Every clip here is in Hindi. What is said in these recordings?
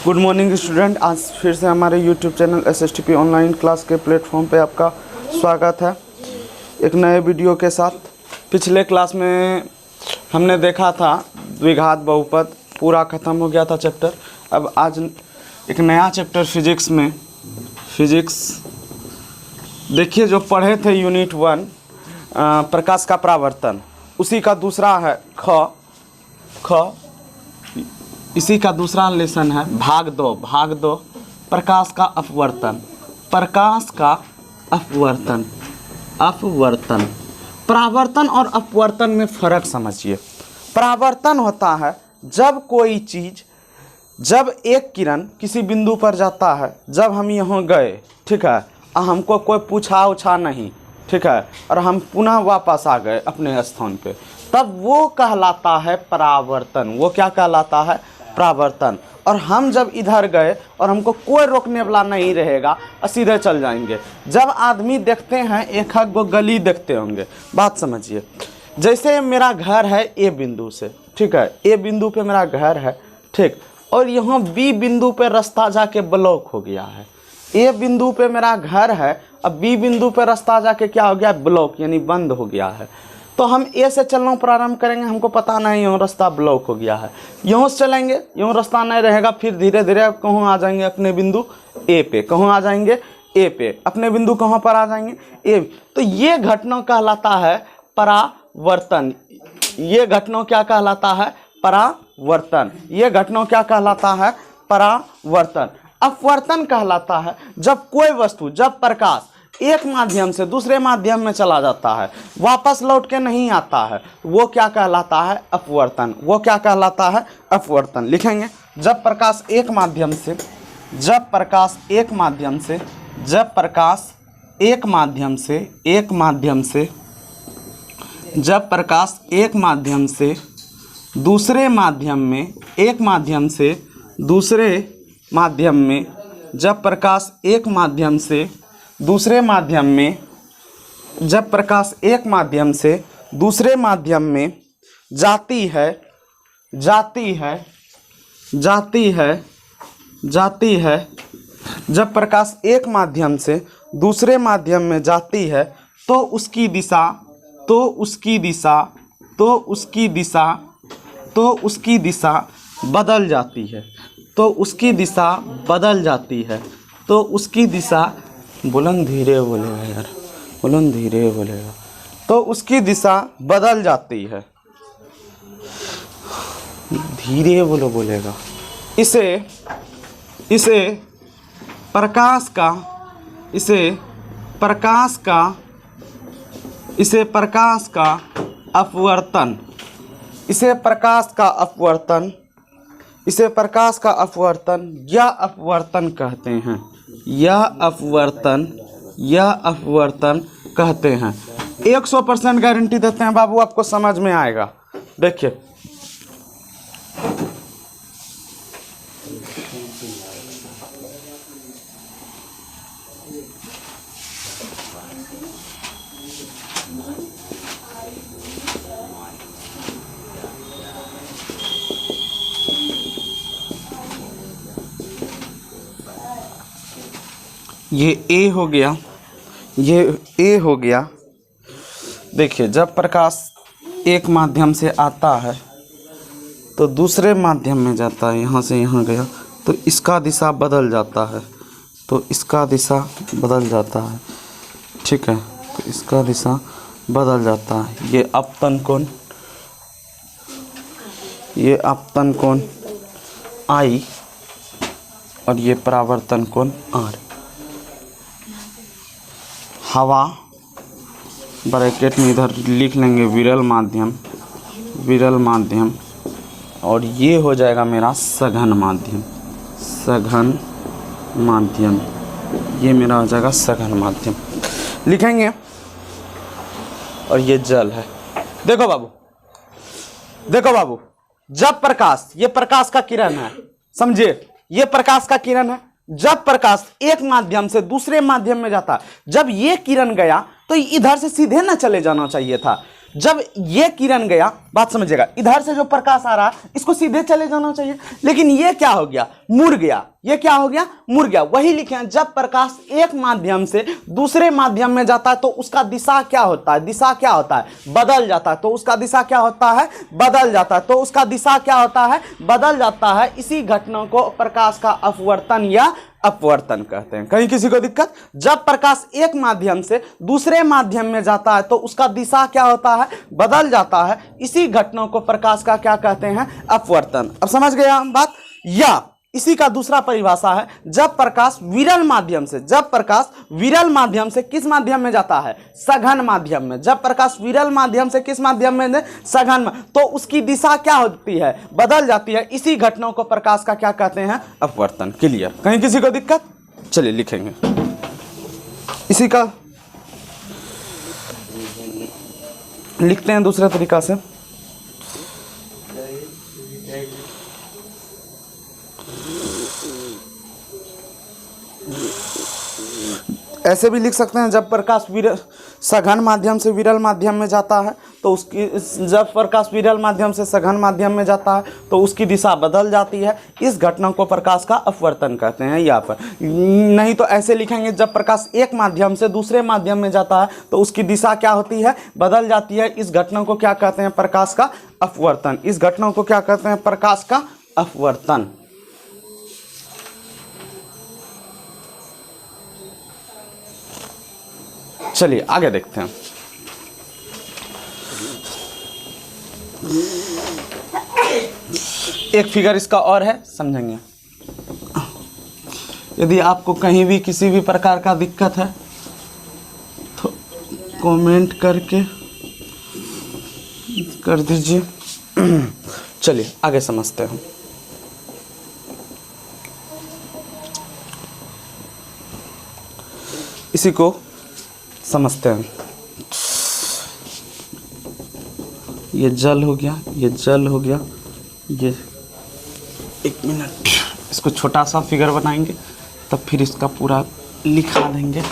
Good morning student. आज फिर से हमारे YouTube channel SSTP online class के प्लेटफॉर्म पे आपका स्वागत है एक नए वीडियो के साथ। पिछले क्लास में हमने देखा था द्विघात बहुपद, पूरा ख़त्म हो गया था चैप्टर। अब आज एक नया चैप्टर फिजिक्स में, फिजिक्स देखिए जो पढ़े थे यूनिट 1 प्रकाश का परावर्तन, उसी का दूसरा है ख इसी का दूसरा लेसन है भाग दो प्रकाश का अपवर्तन। प्रकाश का अपवर्तन, परावर्तन और अपवर्तन में फ़र्क समझिए। परावर्तन होता है जब कोई चीज़, जब एक किरण किसी बिंदु पर जाता है, जब हम यहाँ गए, ठीक है, हमको कोई पूछा उछा नहीं, ठीक है, और हम पुनः वापस आ गए अपने स्थान पे, तब वो कहलाता है परावर्तन। वो क्या कहलाता है? परावर्तन। और हम जब इधर गए और हमको कोई रोकने वाला नहीं रहेगा और सीधे चल जाएंगे। जब आदमी देखते हैं, एक हक वो गली देखते होंगे, बात समझिए। जैसे मेरा घर है ए बिंदु से, ठीक है, ए बिंदु पे मेरा घर है, ठीक, और यहाँ बी बिंदु पे रास्ता जाके ब्लॉक हो गया है। ए बिंदु पे मेरा घर है, अब बी बिंदु पे रास्ता जाके क्या हो गया? ब्लॉक, यानी बंद हो गया है। तो हम ए से चलना प्रारंभ करेंगे, हमको पता नहीं यहाँ रास्ता ब्लॉक हो गया है, यहाँ से चलेंगे, यहाँ रास्ता नहीं रहेगा, फिर धीरे धीरे कहाँ आ जाएंगे? अपने बिंदु ए पे। कहाँ आ जाएंगे? ए पे। अपने बिंदु कहाँ पर आ जाएंगे? ए। तो ये घटना कहलाता है परावर्तन। ये घटना क्या कहलाता है? परावर्तन। ये घटना क्या कहलाता है? परावर्तन। अपवर्तन कहलाता है जब कोई वस्तु, जब प्रकाश एक माध्यम से दूसरे माध्यम में चला जाता है, वापस लौट के नहीं आता है, वो क्या कहलाता है? अपवर्तन। वो क्या कहलाता है? अपवर्तन। लिखेंगे जब प्रकाश एक माध्यम से, जब प्रकाश एक माध्यम से, जब प्रकाश एक माध्यम से, एक माध्यम से, जब प्रकाश एक माध्यम से दूसरे माध्यम में, एक माध्यम से दूसरे माध्यम में, जब प्रकाश एक माध्यम से दूसरे माध्यम में, जब प्रकाश एक माध्यम से दूसरे माध्यम में जाती है, जाती है, जाती है, जाती है, जब प्रकाश एक माध्यम से दूसरे माध्यम में जाती है, तो उसकी दिशा, तो उसकी दिशा, तो उसकी दिशा, तो उसकी दिशा बदल जाती है। तो उसकी दिशा बदल जाती है। तो उसकी दिशा, बुलंद धीरे बोलेगा यार, बुलंद धीरे बोलेगा। तो उसकी दिशा बदल जाती है, धीरे बोलेगा। इसे प्रकाश का, इसे प्रकाश का, इसे प्रकाश का अपवर्तन, इसे प्रकाश का अपवर्तन, इसे प्रकाश का अपवर्तन या अपवर्तन कहते हैं। यह अपवर्तन, यह अपवर्तन कहते हैं। 100% गारंटी देते हैं बाबू, आपको समझ में आएगा। देखिए ये ए हो गया, ये ए हो गया। देखिए जब प्रकाश एक माध्यम से आता है तो दूसरे माध्यम में जाता है, यहाँ से यहाँ गया, तो इसका दिशा बदल जाता है, तो इसका दिशा बदल जाता है, ठीक है, तो इसका दिशा बदल जाता है। ये अपतन कोण, ये अपतन कोण आई और ये परावर्तन कोण आर। हवा ब्रैकेट में इधर लिख लेंगे विरल माध्यम, विरल माध्यम, और ये हो जाएगा मेरा सघन माध्यम, सघन माध्यम, ये मेरा हो जाएगा सघन माध्यम, लिखेंगे। और ये जल है। देखो बाबू, देखो बाबू, जब प्रकाश, ये प्रकाश का किरण है, समझिए, ये प्रकाश का किरण है। जब प्रकाश एक माध्यम से दूसरे माध्यम में जाता, जब ये किरण गया तो इधर से सीधे ना चले जाना चाहिए था, जब ये किरण गया, बात समझिएगा, इधर से जो प्रकाश आ रहा है इसको सीधे चले जाना चाहिए, लेकिन ये क्या हो गया, मुड़ गया। ये क्या हो गया, मुड़ गया। वही लिखे हैं, जब प्रकाश एक माध्यम से दूसरे माध्यम में जाता है तो उसका दिशा क्या होता है, दिशा क्या होता है, बदल जाता है। तो उसका दिशा क्या होता है, बदल जाता है। तो उसका दिशा क्या होता है, बदल जाता है। इसी घटना को प्रकाश का अपवर्तन या अपवर्तन कहते हैं। कहीं किसी को दिक्कत? जब प्रकाश एक माध्यम से दूसरे माध्यम में जाता है तो उसका दिशा क्या होता है, बदल जाता है। इसी घटना को प्रकाश का क्या कहते हैं, अपवर्तन। अब समझ गए हम बात? या इसी का दूसरा परिभाषा है, जब प्रकाश विरल माध्यम से, जब प्रकाश विरल माध्यम से किस माध्यम में जाता है, सघन माध्यम में। जब प्रकाश विरल माध्यम से किस माध्यम में, सघन में, तो उसकी दिशा क्या होती है, बदल जाती है। इसी घटना को प्रकाश का क्या कहते हैं, अपवर्तन। क्लियर? कहीं किसी को दिक्कत? चलिए लिखेंगे इसी का, लिखते हैं दूसरे तरीका से। ऐसे भी लिख सकते हैं, जब प्रकाश सघन माध्यम से विरल माध्यम में जाता है तो उसकी, जब प्रकाश विरल माध्यम से सघन माध्यम में जाता है तो उसकी दिशा बदल जाती है। इस घटना को प्रकाश का अपवर्तन कहते हैं। यहाँ पर नहीं तो ऐसे लिखेंगे, जब प्रकाश एक माध्यम से दूसरे माध्यम में जाता है तो उसकी दिशा क्या होती है, बदल जाती है। इस घटना को क्या कहते हैं, प्रकाश का अपवर्तन। इस घटना को क्या कहते हैं, प्रकाश का अपवर्तन। चलिए आगे देखते हैं। एक फिगर इसका और है, समझेंगे। यदि आपको कहीं भी किसी भी प्रकार का दिक्कत है तो कमेंट करके कर दीजिए। चलिए आगे समझते हैं। इसी को समझते हैं। ये जल हो गया, ये जल हो गया, ये, एक मिनट, इसको छोटा सा फिगर बनाएंगे तब फिर इसका पूरा लिखा देंगे।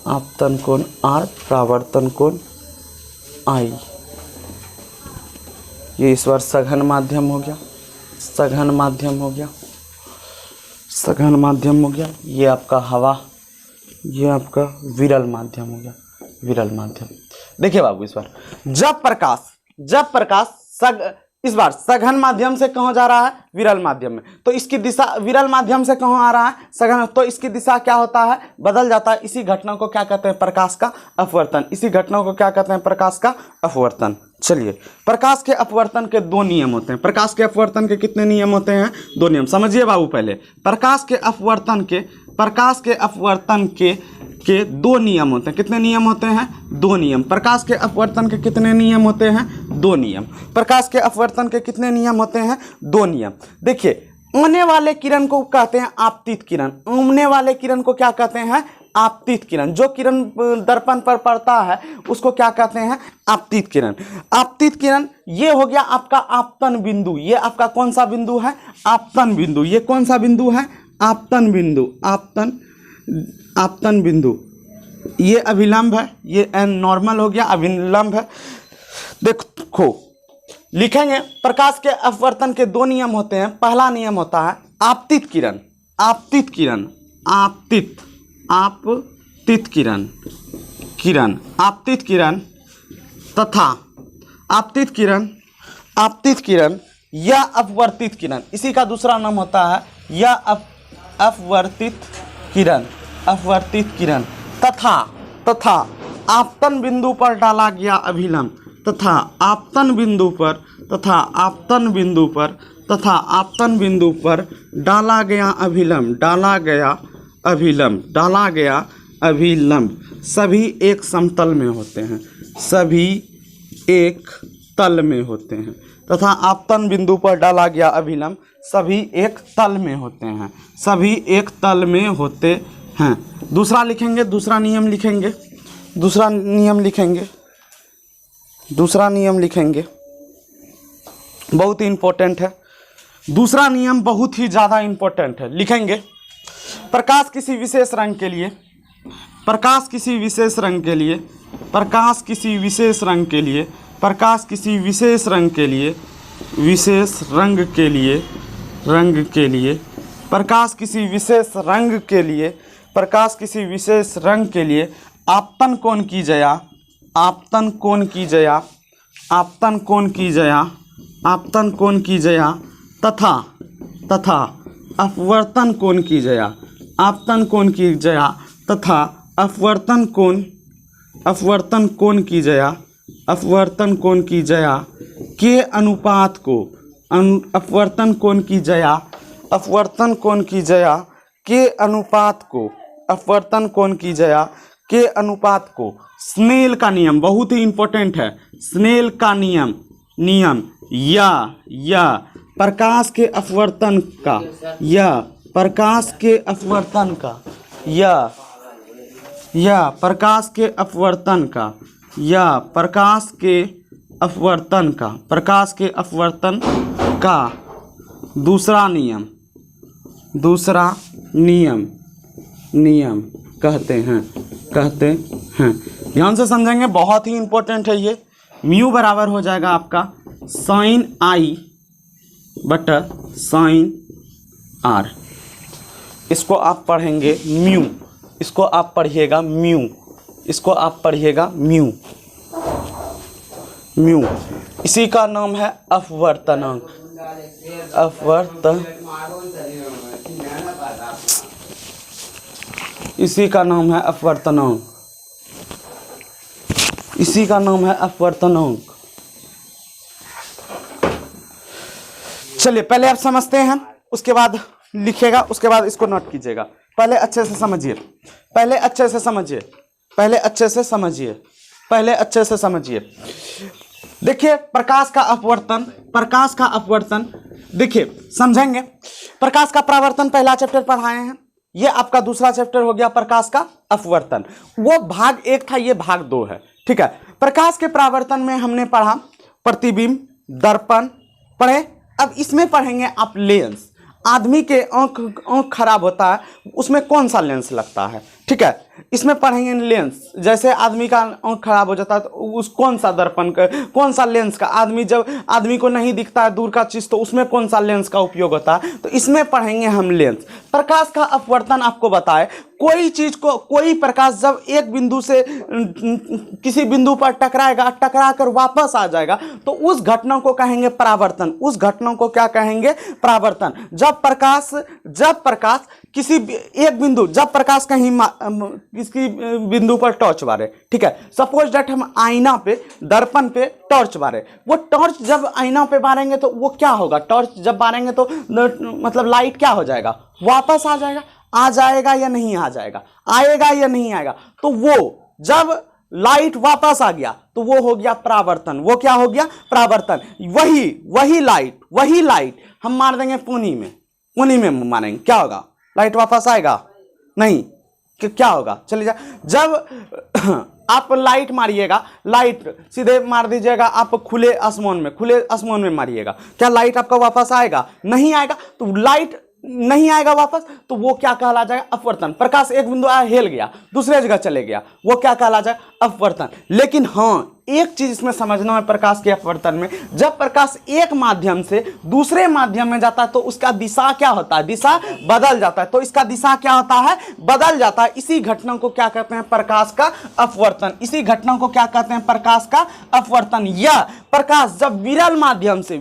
आपतन कोण आर, परावर्तन कोण आई। ये इस बार सघन माध्यम हो गया, सघन माध्यम हो गया, सघन माध्यम हो गया। ये आपका हवा, ये आपका विरल माध्यम हो गया, विरल माध्यम। देखिए बाबू, इस बार जब प्रकाश इस बार सघन माध्यम से कहाँ जा रहा है, विरल माध्यम में, तो इसकी दिशा, विरल माध्यम से कहाँ आ रहा है, सघन, तो इसकी दिशा क्या होता है, बदल जाता है। इसी घटना को क्या कहते हैं, प्रकाश का अपवर्तन। इसी घटना को क्या कहते हैं, प्रकाश का अपवर्तन। चलिए, प्रकाश के अपवर्तन के दो नियम होते हैं। प्रकाश के अपवर्तन के कितने नियम होते हैं, दो नियम। समझिए बाबू, पहले प्रकाश के अपवर्तन के दो नियम होते हैं। कितने नियम होते हैं, दो नियम। प्रकाश के अपवर्तन के कितने नियम होते हैं, दो नियम। प्रकाश के अपवर्तन के कितने नियम होते हैं, दो नियम। देखिए, आने वाले किरण को कहते हैं आपतित किरण। आने वाले किरण को क्या कहते हैं, आपतित किरण। जो किरण दर्पण पर पड़ता है उसको क्या कहते हैं, आपतित किरण। आपतित किरण ये हो गया आपका आपतन बिंदु। ये आपका कौन सा बिंदु है, आपतन बिंदु। ये कौन सा बिंदु है, आपतन बिंदु। आपतन बिंदु। ये अभिलंब है, ये एन नॉर्मल हो गया, अभिलंब है। देखो लिखेंगे, प्रकाश के अपवर्तन के दो नियम होते हैं। पहला नियम होता है आपतित किरण, आपतित किरण, आपतित किरण, आपतित किरण तथा आपतित किरण या अपवर्तित किरण। इसी का दूसरा नाम होता है या अपवर्तित किरण, अपवर्तित किरण तथा आपतन बिंदु पर डाला गया अभिलंब, तथा आपतन बिंदु पर डाला गया अभिलंब, सभी एक समतल में होते हैं। सभी एक तल में होते हैं, तथा आपतन बिंदु पर डाला गया अभिलंब सभी एक तल में होते हैं, सभी एक तल में होते हैं। दूसरा लिखेंगे, दूसरा नियम लिखेंगे, दूसरा नियम लिखेंगे, दूसरा नियम लिखेंगे, बहुत ही इंपॉर्टेंट है। दूसरा नियम बहुत ही ज़्यादा इंपॉर्टेंट है, लिखेंगे। प्रकाश किसी विशेष रंग के लिए, प्रकाश किसी विशेष रंग के लिए, प्रकाश किसी विशेष रंग के लिए, प्रकाश किसी विशेष रंग के लिए, विशेष रंग के लिए, रंग के लिए, प्रकाश किसी विशेष रंग के लिए, प्रकाश किसी विशेष रंग के लिए आपतन कोण की जया, आपतन कोण की जया, आपतन कोण की जया, आपतन कोण की जया तथा तथा अपवर्तन कोण की जया, आपतन कोण की जया तथा अपवर्तन कोण, अपवर्तन कोण की जया, अपवर्तन कोण की जया के अनुपात को, अपवर्तन कोण की जया, अपवर्तन कोण की जया के अनुपात को, अपवर्तन कोण की जया के अनुपात को स्नेल का नियम, बहुत ही इंपॉर्टेंट है, स्नेल का नियम, नियम या प्रकाश के अपवर्तन का, या प्रकाश के अपवर्तन का, या प्रकाश के अपवर्तन का, या प्रकाश के अपवर्तन का, प्रकाश के अपवर्तन का दूसरा नियम, दूसरा नियम, नियम कहते हैं, कहते हैं। ध्यान से समझेंगे, बहुत ही इंपॉर्टेंट है ये। म्यू बराबर हो जाएगा आपका साइन आई बटा साइन आर, इसको आप पढ़ेंगे म्यू, इसको आप पढ़िएगा म्यू, इसको आप पढ़िएगा म्यू, म्यू। इसी का नाम है अपवर्तनांक, अपवर्तन, इसी का नाम है अपवर्तनांक, इसी का नाम है अपवर्तनांक। चलिए पहले आप समझते हैं, उसके बाद लिखिएगा, उसके बाद इसको नोट कीजिएगा। पहले अच्छे से समझिए, पहले अच्छे से समझिए, पहले अच्छे से समझिए, पहले अच्छे से समझिए। देखिए प्रकाश का अपवर्तन, प्रकाश का अपवर्तन, देखिए समझेंगे। प्रकाश का परावर्तन पहला चैप्टर पढ़ाए हैं, ये आपका दूसरा चैप्टर हो गया प्रकाश का अपवर्तन। वो भाग 1 था, ये भाग 2 है, ठीक है। प्रकाश के परावर्तन में हमने पढ़ा प्रतिबिंब, दर्पण पढ़े। अब इसमें पढ़ेंगे आप लेंस। आदमी के आँख खराब होता है, उसमें कौन सा लेंस लगता है, ठीक है। इसमें पढ़ेंगे लेंस, जैसे आदमी का आँख खराब हो जाता है तो उस कौन सा दर्पण का, कौन सा लेंस का, आदमी जब आदमी को नहीं दिखता है दूर का चीज़ तो उसमें कौन सा लेंस का उपयोग होता है, तो इसमें पढ़ेंगे हम लेंस। प्रकाश का अपवर्तन आपको बताए, कोई चीज़ को, कोई प्रकाश जब एक बिंदु से किसी बिंदु पर टकराएगा, टकरा कर वापस आ जाएगा तो उस घटना को कहेंगे परावर्तन, उस घटना को क्या कहेंगे, परावर्तन। जब प्रकाश किसी एक बिंदु, जब प्रकाश कहीं किसी बिंदु पर टॉर्च मारे, ठीक है, सपोज दैट हम आईना पे, दर्पण पे टॉर्च मारे, वो टॉर्च जब आईना पे मारेंगे तो वो क्या होगा, टॉर्च जब मारेंगे तो मतलब लाइट क्या हो जाएगा, वापस आ जाएगा, आ जाएगा या नहीं आ जाएगा, आएगा या नहीं आएगा। तो वो जब लाइट वापस आ गया तो वो हो गया परावर्तन, वो क्या हो गया, परावर्तन। वही लाइट हम मार देंगे पुनी में मारेंगे, क्या होगा, लाइट वापस आएगा नहीं, क्या होगा, चलिए जा। जब आप लाइट मारिएगा, लाइट सीधे मार दीजिएगा आप खुले आसमान में मारिएगा, क्या लाइट आपका वापस आएगा, नहीं आएगा। तो लाइट नहीं आएगा वापस तो वो क्या कहला जाएगा, अपवर्तन। प्रकाश एक बिंदु आया, हिल गया, दूसरे जगह चले गया, वो क्या कहला जाएगा, अपवर्तन। लेकिन हाँ एक चीज इसमें समझना है प्रकाश के अपवर्तन में, जब प्रकाश एक माध्यम से दूसरे माध्यम में जाता है तो उसका दिशा क्या होता है, दिशा बदल जाता है, तो इसका दिशा क्या होता है, बदल जाता है। इसी घटना को क्या कहते हैं, प्रकाश का अपवर्तन। इसी घटना को क्या कहते हैं, प्रकाश का अपवर्तन। या प्रकाश जब विरल माध्यम से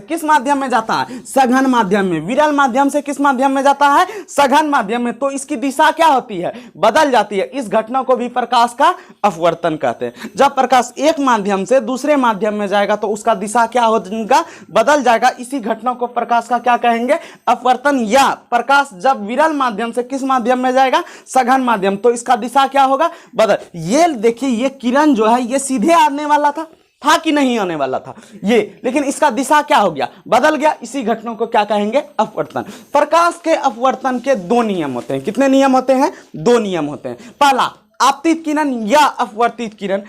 किस माध्यम में जाता है, सघन माध्यम में, विरल माध्यम से किस माध्यम में जाता है, सघन माध्यम में, तो इसकी दिशा क्या होती है, बदल जाती है। इस घटना को भी प्रकाश का अपवर्तन कहते हैं। जब प्रकाश एक माध्यम से दूसरे माध्यम में जाएगा तो उसका दिशा क्या होगा, बदल जाएगा। इसी घटना को प्रकाश का क्या कहेंगे, अपवर्तन। या प्रकाश जब विरल माध्यम से किस माध्यम में जाएगा, सघन माध्यम, तो इसका दिशा क्या होगा, बदल। ये देखिए ये किरण जो है ये सीधे आने वाला था, था कि नहीं आने वाला था ये, लेकिन इसका दिशा क्या हो गया, बदल गया। इसी घटना को क्या कहेंगे, अपवर्तन। प्रकाश के अपवर्तन के दो नियम होते हैं। कितने नियम होते हैं, दो नियम होते हैं। पहला, आपतित किरण या अपवर्तित किरण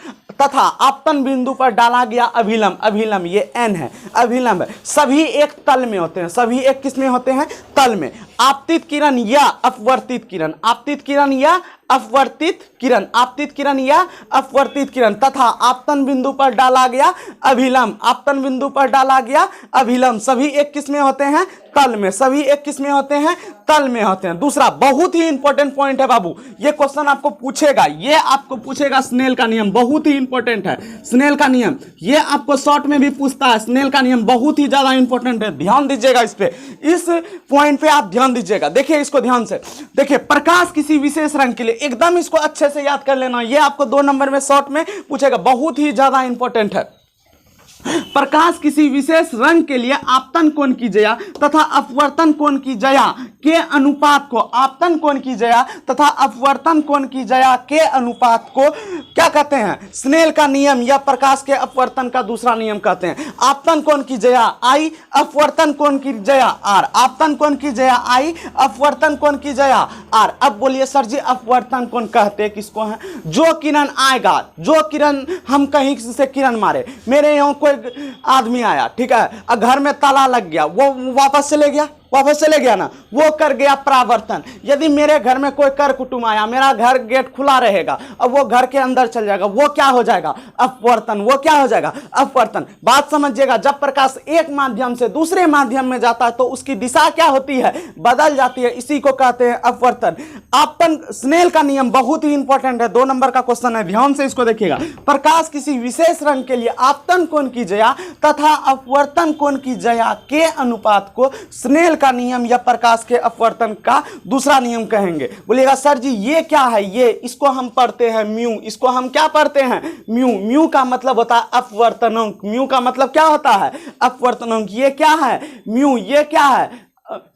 तथा आपतन बिंदु पर डाला गया अभिलंब, अभिलंब ये n है, अभिलंब है, सभी एक तल में होते हैं, सभी एक किस में होते हैं, तल में। आपतित किरण या अपवर्तित किरण, आपतित किरण या अपवर्तित किरण, आपतित किरण या अपवर्तित किरण तथा आपतन बिंदु पर डाला गया अभिलंब, आपतन बिंदु पर डाला गया अभिलंब, सभी एक किस में होते हैं, तल में, सभी एक किस में होते हैं, तल में होते हैं। दूसरा बहुत ही इंपॉर्टेंट पॉइंट है बाबू, ये क्वेश्चन आपको पूछेगा, ये आपको पूछेगा स्नेल का नियम, बहुत ही इंपॉर्टेंट है स्नेल का नियम, ये आपको शॉर्ट में भी पूछता है। स्नेल का नियम बहुत ही ज्यादा इंपॉर्टेंट है, ध्यान दीजिएगा इस पे, इस पॉइंट पे आप ध्यान दीजिएगा। देखिए इसको ध्यान से, देखिए प्रकाश किसी विशेष रंग के लिए, एकदम इसको अच्छे से याद कर लेना, ये आपको 2 नंबर में शॉर्ट में पूछेगा, बहुत ही ज्यादा इंपॉर्टेंट है। प्रकाश किसी विशेष रंग के लिए आपतन कोण की जया तथा अपवर्तन कोण की जया के अनुपात को, आपतन कोण की जया तथा अपवर्तन कोण की जया के अनुपात को क्या कहते हैं, स्नेल का नियम या प्रकाश के अपवर्तन का दूसरा नियम कहते हैं। आपतन कोण की जया आई, अपवर्तन कोण की जया आर, आपतन कोण की जया आई, अपवर्तन कोण की जया आर। अब बोलिए सर जी अपवर्तन कोण कहते किसको हैं, जो किरण आएगा, जो किरण हम कहीं से किरण मारे, मेरे यहाँ कोई आदमी आया, ठीक है, घर में ताला लग गया, वो वापस चले गया, वापस चले गया ना, वो कर गया परावर्तन। यदि मेरे घर में कोई कर कुटुंब आया, मेरा घर गेट खुला रहेगा, अब वो घर के अंदर चल जाएगा, वो क्या हो जाएगा, अपवर्तन, वो क्या हो जाएगा, अपवर्तन। बात समझिएगा, जब प्रकाश एक माध्यम से दूसरे माध्यम में जाता है तो उसकी दिशा क्या होती है, बदल जाती है, इसी को कहते हैं अपवर्तन। आपतन, स्नेल का नियम बहुत ही इंपॉर्टेंट है, 2 नंबर का क्वेश्चन है, ध्यान से इसको देखिएगा। प्रकाश किसी विशेष रंग के लिए आपतन कोण की जया तथा अपवर्तन कोण की जया के अनुपात को स्नेल का नियम या प्रकाश के अपवर्तन का दूसरा नियम कहेंगे। बोलिएगा सर जी ये क्या है, ये, इसको हम पढ़ते हैं म्यू, इसको हम क्या पढ़ते हैं, म्यू। म्यू का मतलब होता है अपवर्तनांक, म्यू का मतलब क्या होता है, अपवर्तनांक। ये क्या है, म्यू, ये क्या है,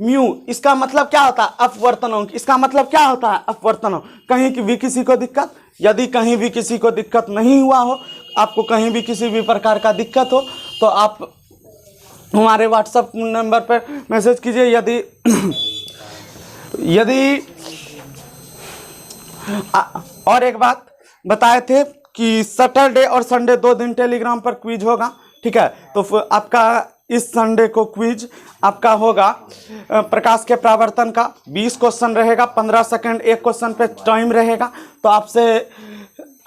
म्यू, इसका मतलब क्या होता है, अपवर्तनांक, इसका मतलब क्या होता है, अपवर्तनांक। कहीं भी किसी को दिक्कत, यदि कहीं भी किसी को दिक्कत नहीं हुआ हो, आपको कहीं भी किसी भी प्रकार का दिक्कत हो तो आप हमारे व्हाट्सएप नंबर पर मैसेज कीजिए। यदि और एक बात बताए थे कि सैटरडे और संडे 2 दिन टेलीग्राम पर क्विज होगा, ठीक है, तो आपका इस संडे को क्विज आपका होगा प्रकाश के परावर्तन का। 20 क्वेश्चन रहेगा, 15 सेकंड एक क्वेश्चन पे टाइम रहेगा। तो आपसे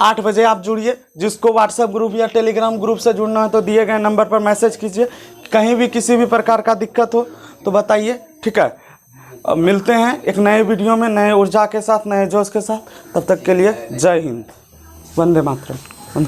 8 बजे आप जुड़िए। जिसको व्हाट्सएप ग्रुप या टेलीग्राम ग्रुप से जुड़ना है तो दिए गए नंबर पर मैसेज कीजिए। कहीं भी किसी भी प्रकार का दिक्कत हो तो बताइए, ठीक है। अब मिलते हैं एक नए वीडियो में, नए ऊर्जा के साथ, नए जोश के साथ। तब तक के लिए जय हिंद, वंदे मातरम।